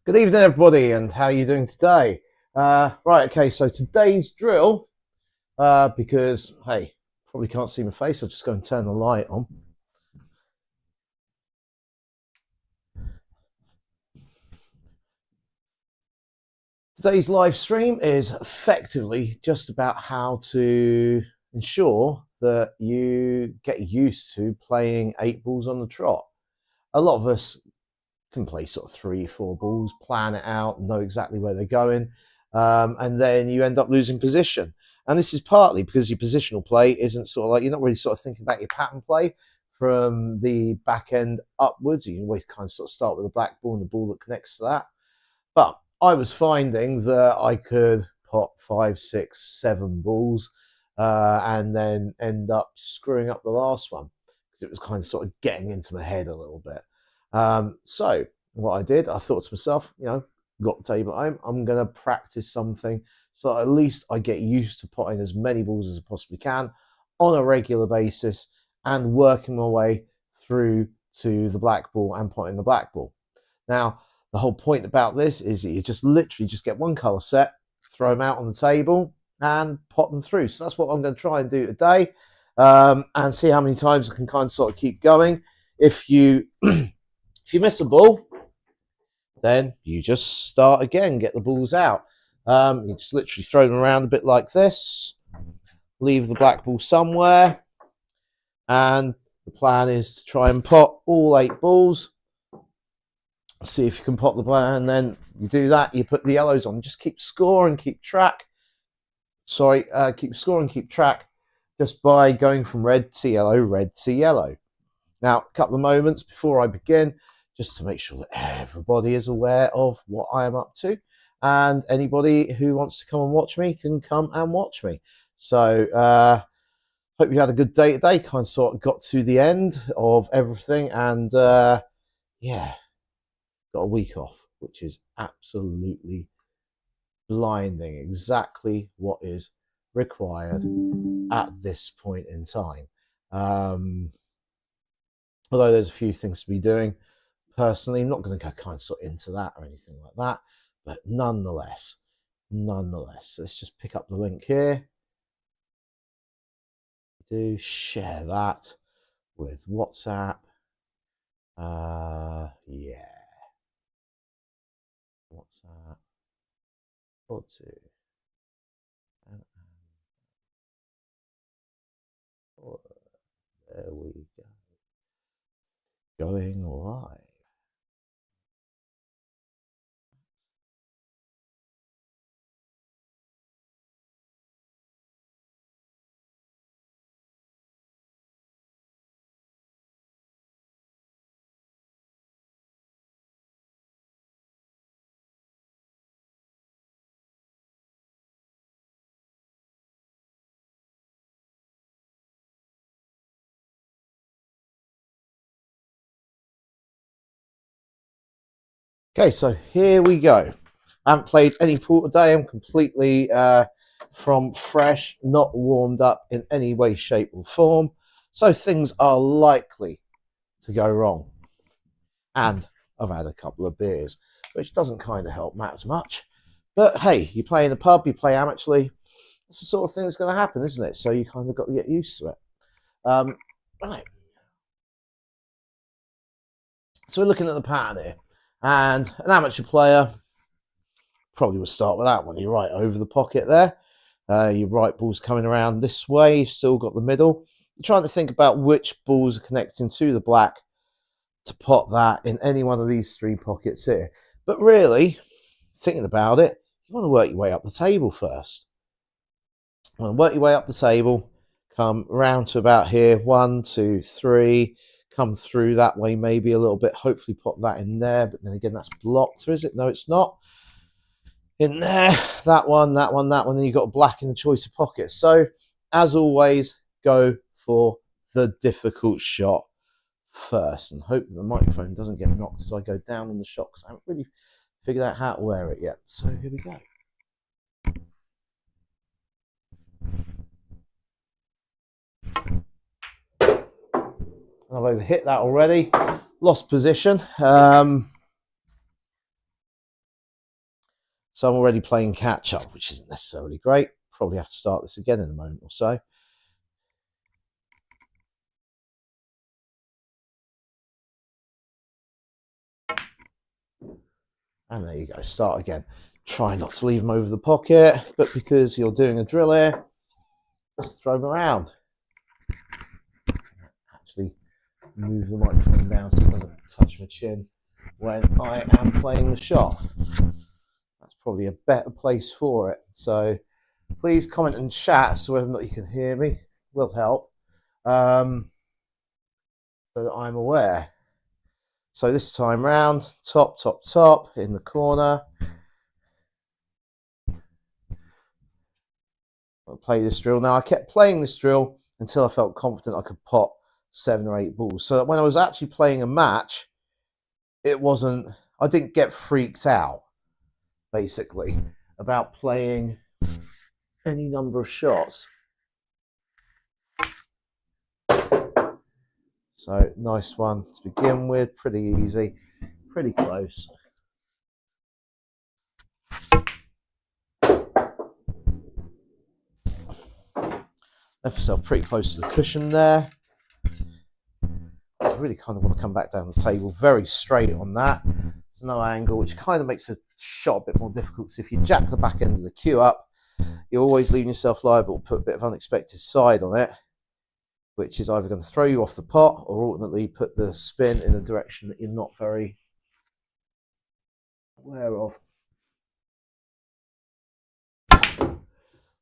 Good evening, everybody, and how are you doing today? Right, okay, so today's drill, because, hey, probably can't see my face, I'll just go and turn the light on. Today's live stream is effectively just about how to ensure that you get used to playing 8 balls on the trot. A lot of us can play sort of 3 or 4 balls, plan it out, know exactly where they're going, and then you end up losing position. And this is partly because your positional play isn't sort of like, you're not really sort of thinking about your pattern play from the back end upwards. You can always kind of sort of start with a black ball and the ball that connects to that. But I was finding that I could pot 5, 6, 7 balls and then end up screwing up the last one because it was kind of sort of getting into my head a little bit. So what I did, I thought to myself, got the table at home, I'm going to practice something so at least I get used to potting as many balls as I possibly can on a regular basis and working my way through to the black ball and potting the black ball. Now, the whole point about this is that you just literally just get one colour set, throw them out on the table and pot them through. So that's what I'm going to try and do today, and see how many times I can kind of sort of keep going. If you if you miss a ball, then you just start again, get the balls out. You just literally throw them around a bit like this, leave the black ball somewhere, and the plan is to try and pot all 8 balls. See if you can pot the ball, and then you do that, you put the yellows on. Just keep score and keep track. Keep score and keep track just by going from red to yellow. Now, a couple of moments before I begin, just to make sure that everybody is aware of what I am up to, and anybody who wants to come and watch me can come and watch me. So hope you had a good day today, kind of sort of got to the end of everything, and yeah, got a week off, which is absolutely blinding, exactly what is required at this point in time. Although there's a few things to be doing, personally, I'm not going to go kind of sort of into that or anything like that, but nonetheless, let's just pick up the link here. Do share that with WhatsApp. Yeah, WhatsApp. Or two. There we go. Going live. Okay, so here we go. I haven't played any pool today. I'm completely from fresh, not warmed up in any way, shape, or form. So things are likely to go wrong. And I've had a couple of beers, which doesn't kind of help matters much. But hey, you play in a pub, you play amateurly. It's the sort of thing that's going to happen, isn't it? So you kind of got to get used to it. Right. So we're looking at the pattern here. And an amateur player probably would start with that one. You're right over the pocket there. Your right ball's coming around this way. You've still got the middle. You're trying to think about which balls are connecting to the black to pot that in any one of these 3 pockets here. But really, thinking about it, you want to work your way up the table first. You want to work your way up the table, come round to about here, 1, 2, 3, come through that way maybe a little bit, hopefully pop that in there, but then again that's blocked, or is it? No, it's not. In there, that one, then you've got a black in the choice of pockets. So as always, go for the difficult shot first and hope that the microphone doesn't get knocked as I go down on the shot, because I haven't really figured out how to wear it yet. So here we go. I've overhit that already, lost position. So I'm already playing catch up, which isn't necessarily great. Probably have to start this again in a moment or so. And there you go, start again. Try not to leave them over the pocket, but because you're doing a drill here, just throw them around. Actually move the microphone down so it doesn't touch my chin when I am playing the shot. That's probably a better place for it. So please comment and chat so whether or not you can hear me will help, so that I'm aware. So this time round, top, top, top in the corner. I'll play this drill. Now I kept playing this drill until I felt confident I could pot 7 or 8 balls. So that when I was actually playing a match, it wasn't, I didn't get freaked out, basically, about playing any number of shots. So nice one to begin with, pretty easy, pretty close. Left myself pretty close to the cushion there. I really kind of want to come back down the table very straight on that. It's no angle, which kind of makes the shot a bit more difficult. So if you jack the back end of the cue up, you're always leaving yourself liable to put a bit of unexpected side on it, which is either going to throw you off the pot or ultimately put the spin in a direction that you're not very aware of.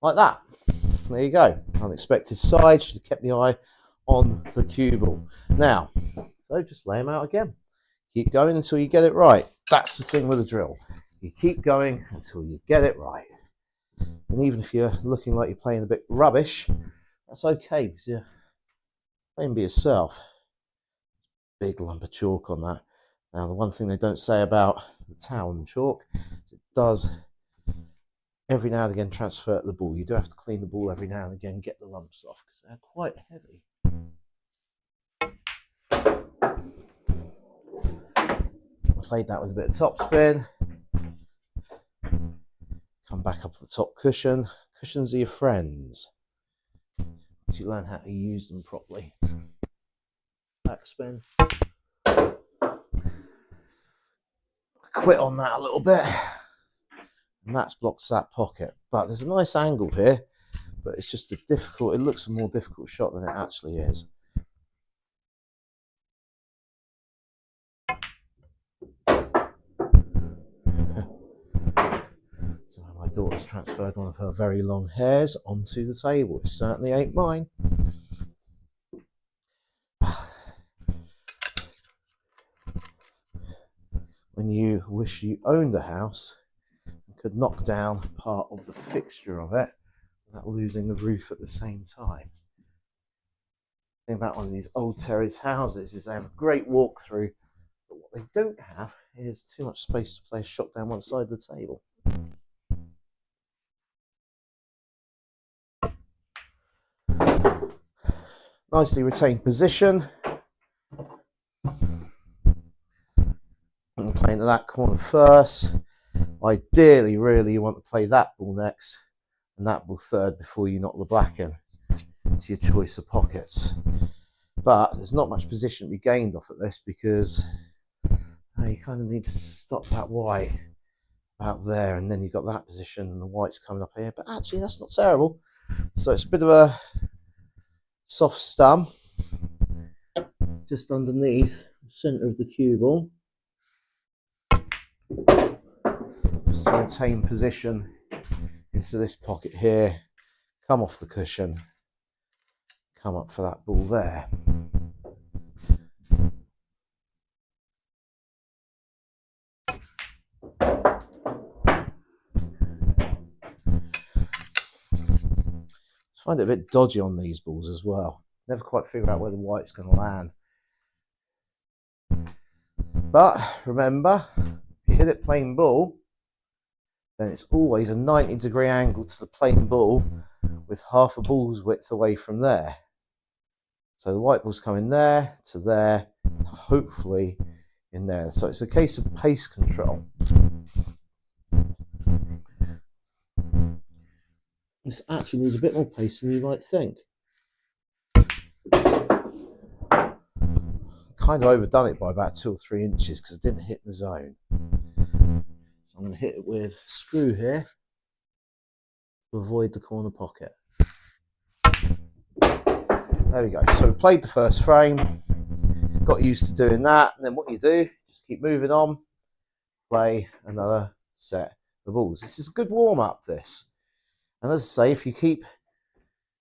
Like that. There you go. Unexpected side. Should have kept the eye on the cue ball. Now, so just lay them out again. Keep going until you get it right. That's the thing with a drill. You keep going until you get it right. And even if you're looking like you're playing a bit rubbish, that's okay because you're playing by yourself. Big lump of chalk on that. Now, the one thing they don't say about the towel and chalk is it does every now and again transfer the ball. You do have to clean the ball every now and again, get the lumps off because they're quite heavy. Played that with a bit of topspin. Come back up the top cushion. Cushions are your friends once you learn how to use them properly. Backspin. Quit on that a little bit. And that's blocked that pocket. But there's a nice angle here, but it's just a difficult, it looks a more difficult shot than it actually is. So my daughter's transferred one of her very long hairs onto the table. It certainly ain't mine. When you wish you owned a house and could knock down part of the fixture of it without losing the roof at the same time. The thing about one of these old terrace houses is they have a great walk-through, but what they don't have is too much space to play a shot down one side of the table. Nicely retained position. I'm playing to that corner first. Ideally, really, you want to play that ball next and that ball third before you knock the black in to your choice of pockets. But there's not much position to be gained off at this because you kind of need to stop that white out there, and then you've got that position and the white's coming up here. But actually, that's not terrible. So it's a bit of a soft stum just underneath the centre of the cue ball. Just to retain position into this pocket here, come off the cushion, come up for that ball there. I find it a bit dodgy on these balls as well. Never quite figure out where the white's going to land. But remember, if you hit it plain ball, then it's always a 90-degree angle to the plain ball with half a ball's width away from there. So the white ball's coming there, to there, and hopefully in there. So it's a case of pace control. This actually needs a bit more pace than you might think. Kind of overdone it by about 2 or 3 inches because I didn't hit the zone. So I'm going to hit it with a screw here to avoid the corner pocket. There we go. So we played the first frame, got used to doing that, and then what you do, just keep moving on, play another set of balls. This is a good warm-up, this. And as I say, if you keep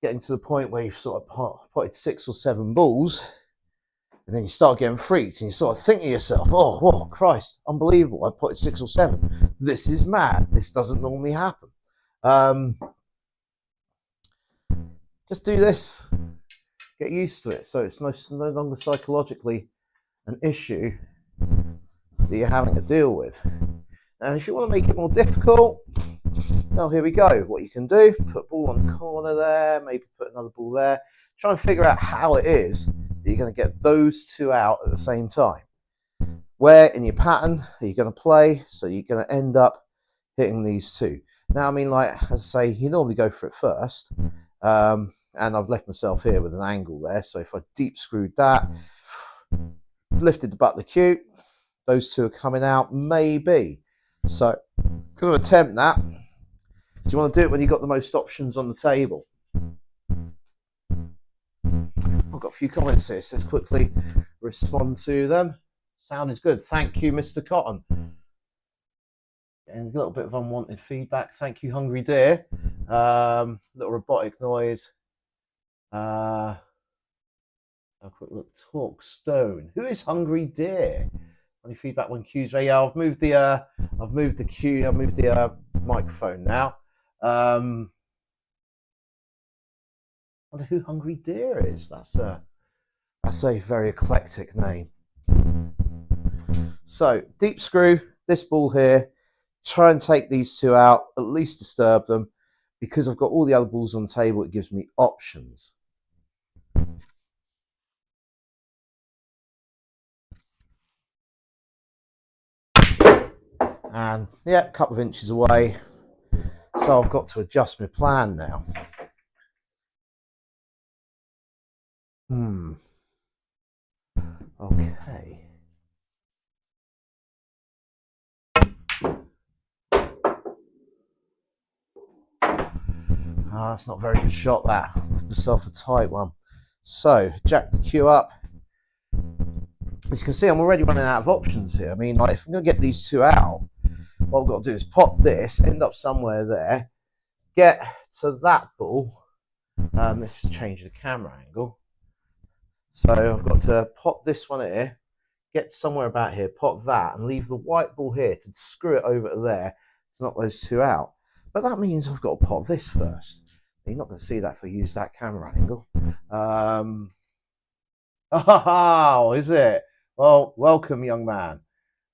getting to the point where you've sort of potted 6 or 7 balls, and then you start getting freaked, and you sort of think to yourself, oh, whoa, Christ, unbelievable, I potted 6 or 7. This is mad. This doesn't normally happen. Just do this. Get used to it, so it's no longer psychologically an issue that you're having to deal with. And if you want to make it more difficult, well, here we go. What you can do, put a ball on the corner there, maybe put another ball there. Try and figure out how it is that you're going to get those 2 out at the same time. Where in your pattern are you going to play, so you're going to end up hitting these 2. Now, I mean, like, as I say, you normally go for it first. And I've left myself here with an angle there, so if I deep screwed that, lifted the butt of the cue, those 2 are coming out, maybe. So, going to attempt that. Do you want to do it when you've got the most options on the table? I've got a few comments here, so let's quickly respond to them. Sound is good. Thank you, Mr. Cotton. And a little bit of unwanted feedback. Thank you, Hungry Deer. Little robotic noise. A quick look. Talk Stone. Who is Hungry Deer? Any feedback when cues? Yeah, I've moved the cue. I've moved the microphone now. Wonder who Hungry Deer is. That's a very eclectic name. So deep screw this ball here. Try and take these 2 out. At least disturb them, because I've got all the other balls on the table. It gives me options. And yeah, a couple of inches away. So I've got to adjust my plan now. Okay. That's not a very good shot, that. Left myself a tight one. So, jack the cue up. As you can see, I'm already running out of options here. I mean, like, if I'm going to get these 2 out, what I've got to do is pop this, end up somewhere there, get to that ball. Let's just change the camera angle. So I've got to pop this one here, get somewhere about here, pop that, and leave the white ball here to screw it over to there to knock those 2 out. But that means I've got to pop this first. You're not going to see that if I use that camera angle. Oh, is it? Well, welcome, young man.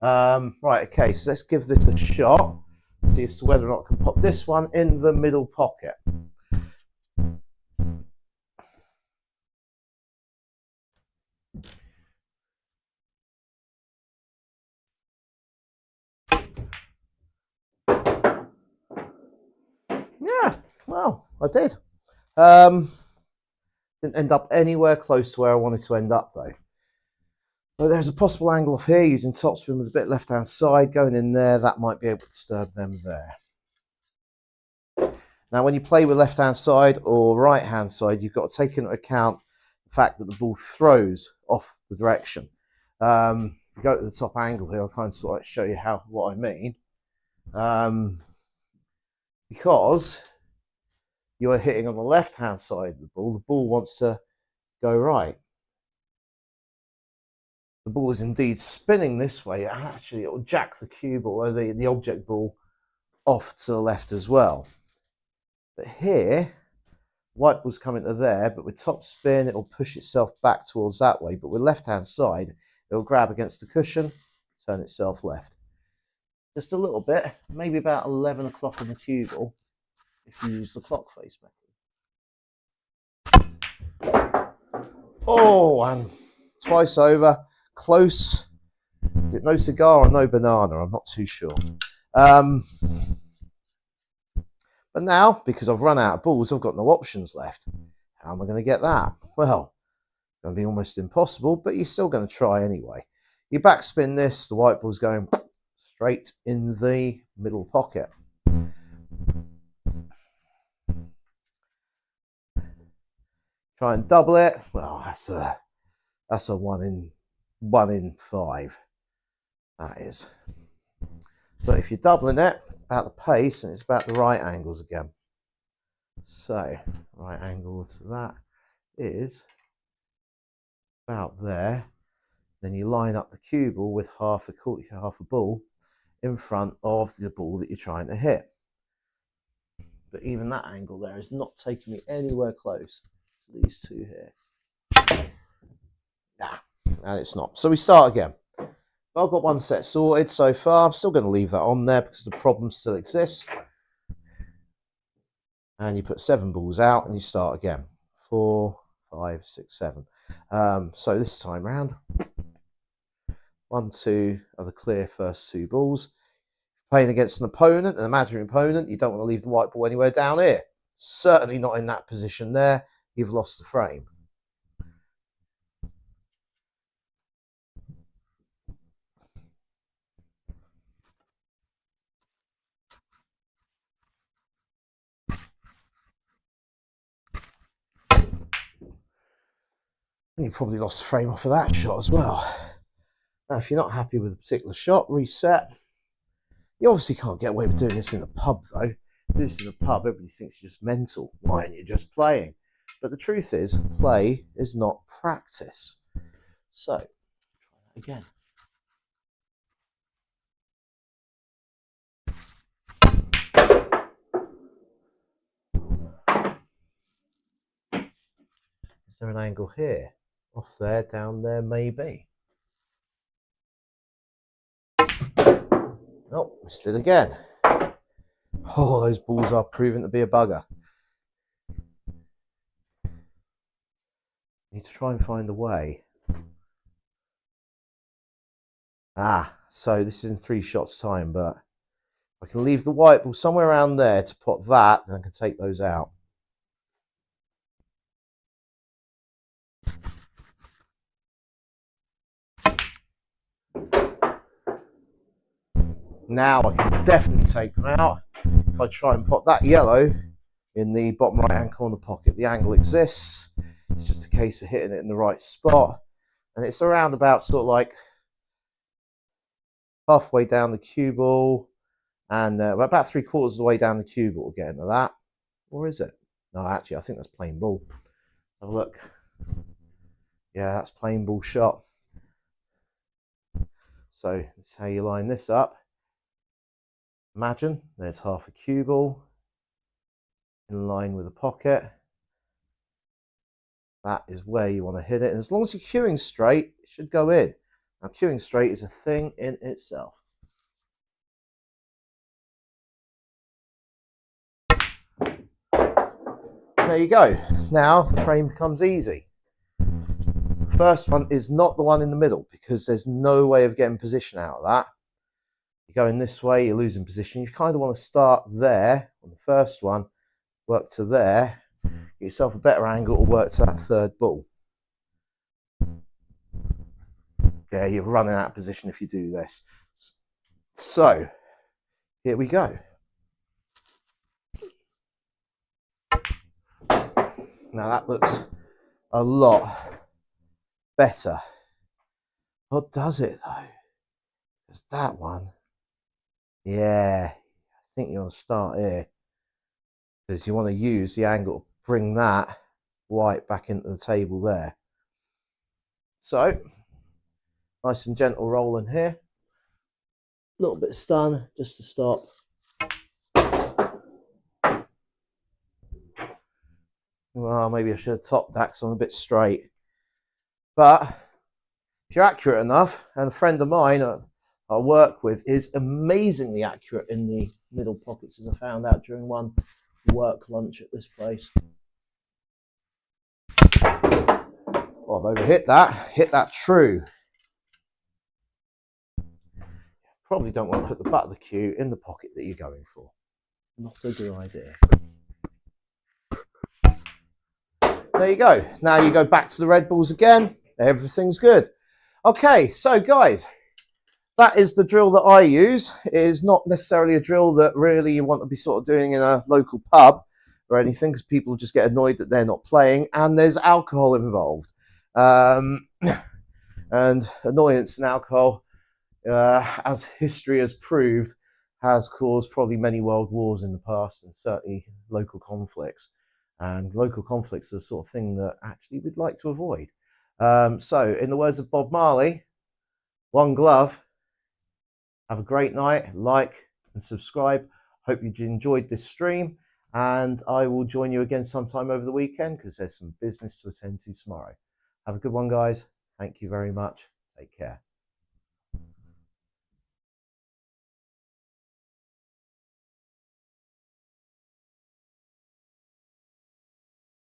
Right, okay, so let's give this a shot. See as to whether or not I can pop this one in the middle pocket. Yeah, well, I did. Didn't end up anywhere close to where I wanted to end up, though. But there's a possible angle off here using topspin with a bit left-hand side going in there. That might be able to disturb them there. Now, when you play with left-hand side or right-hand side, you've got to take into account the fact that the ball throws off the direction. If you go to the top angle here, I'll kind of sort of show you what I mean. Because you're hitting on the left-hand side of the ball wants to go right. The ball is indeed spinning this way. Actually, it will jack the cue ball or the object ball off to the left as well. But here, white ball's coming to there, but with top spin, it will push itself back towards that way. But with left-hand side, it will grab against the cushion, turn itself left. Just a little bit, maybe about 11 o'clock on the cue ball, if you use the clock face method. Oh, and twice over. Close. Is it no cigar or no banana? I'm not too sure. But But now, because I've run out of balls, I've got no options left. How am I going to get that? Well, it's going to be almost impossible, but you're still going to try anyway. You backspin this, the white ball's going straight in the middle pocket. Try and double it. Well, that's a 1 in 5. That is. But if you're doubling it, it's about the pace and it's about the right angles again. So, right angle to that is about there. Then you line up the cue ball with half a ball in front of the ball that you're trying to hit. But even that angle there is not taking me anywhere close to these two here. Nah, and it's not. So we start again. I've got one set sorted so far. I'm still going to leave that on there because the problem still exists. And you put 7 balls out and you start again. 4, 5, 6, 7. So this time round, 1, 2 are the clear first 2 balls. Playing against an opponent, an imaginary opponent, you don't want to leave the white ball anywhere down here. Certainly not in that position there. You've lost the frame. You probably lost the frame off of that shot as well. Now, if you're not happy with a particular shot, reset. You obviously can't get away with doing this in a pub, though. Do this in a pub, everybody thinks you're just mental. Why aren't you just playing? But the truth is, play is not practice. So, try that again. Is there an angle here? Off there, down there, maybe. Oh, missed it again. Oh, those balls are proving to be a bugger. Need to try and find a way. So this is in 3 shots time, but I can leave the white ball somewhere around there to put that, and I can take those out. Now I can definitely take them out if I try and put that yellow in the bottom right hand corner pocket. The angle exists. It's just a case of hitting it in the right spot. And it's around about sort of like halfway down the cue ball and about 3/4 of the way down the cue ball getting to that. Or is it? No, actually, I think that's plain ball. Have a look. Yeah, that's plain ball shot. So this is how you line this up. Imagine there's half a cue ball in line with the pocket. That is where you want to hit it. And as long as you're cueing straight, it should go in. Now, cueing straight is a thing in itself. There you go. Now the frame becomes easy. The first one is not the one in the middle because there's no way of getting position out of that. You're going this way, you're losing position. You kind of want to start there on the first one, work to there, get yourself a better angle, or work to that 3rd ball. Yeah, you're running out of position if you do this. So, here we go. Now that looks a lot better. What does it though? Because that one, yeah, I think you want to start here. Because you want to use the angle to bring that white back into the table there. So, nice and gentle rolling here. A little bit of stun just to stop. Well, maybe I should have topped that because I'm a bit straight. But if you're accurate enough, and a friend of mine I work with is amazingly accurate in the middle pockets, as I found out during one work lunch at this place. Well, I've overhit that. Hit that true. Probably don't want to put the butt of the cue in the pocket that you're going for. Not a good idea. There you go. Now you go back to the Red Bulls again. Everything's good. Okay, so guys, that is the drill that I use. It is not necessarily a drill that really you want to be sort of doing in a local pub or anything, because people just get annoyed that they're not playing, and there's alcohol involved. And annoyance and alcohol, as history has proved, has caused probably many world wars in the past, and certainly local conflicts. And local conflicts are the sort of thing that actually we'd like to avoid. So in the words of Bob Marley, one glove. Have a great night. Like and subscribe. Hope you enjoyed this stream, and I will join you again sometime over the weekend because there's some business to attend to tomorrow. Have a good one, guys. Thank you very much. Take care.